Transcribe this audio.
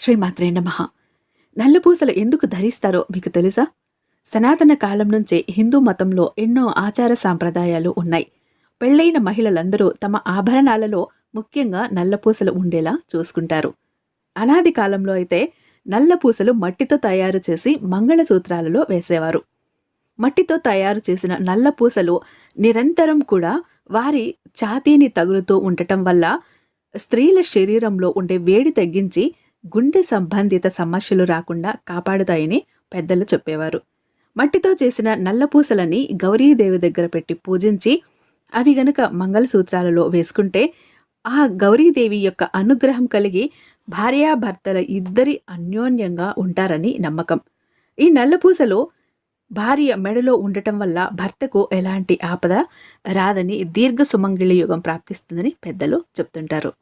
శ్రీమాత్రే నమః. నల్లపూసలు ఎందుకు ధరిస్తారో మీకు తెలుసా? సనాతన కాలం నుంచే హిందూ మతంలో ఎన్నో ఆచార సాంప్రదాయాలు ఉన్నాయి. పెళ్లైన మహిళలందరూ తమ ఆభరణాలలో ముఖ్యంగా నల్లపూసలు ఉండేలా చూసుకుంటారు. అనాది కాలంలో అయితే నల్లపూసలు మట్టితో తయారు చేసి మంగళసూత్రాలలో వేసేవారు. మట్టితో తయారు చేసిన నల్లపూసలు నిరంతరం కూడా వారి ఛాతీని తగులుతూ ఉండటం వల్ల స్త్రీల శరీరంలో ఉండే వేడి తగ్గించి గుండె సంబంధిత సమస్యలు రాకుండా కాపాడుతాయని పెద్దలు చెప్పేవారు. మట్టితో చేసిన నల్లపూసలని గౌరీదేవి దగ్గర పెట్టి పూజించి అవి గనుక మంగళసూత్రాలలో వేసుకుంటే ఆ గౌరీదేవి యొక్క అనుగ్రహం కలిగి భార్యాభర్తల ఇద్దరి అన్యోన్యంగా ఉంటారని నమ్మకం. ఈ నల్లపూసలు భార్య మెడలో ఉండటం వల్ల భర్తకు ఎలాంటి ఆపద రాదని, దీర్ఘ సుమంగళి యుగం ప్రాప్తిస్తుందని పెద్దలు చెప్తుంటారు.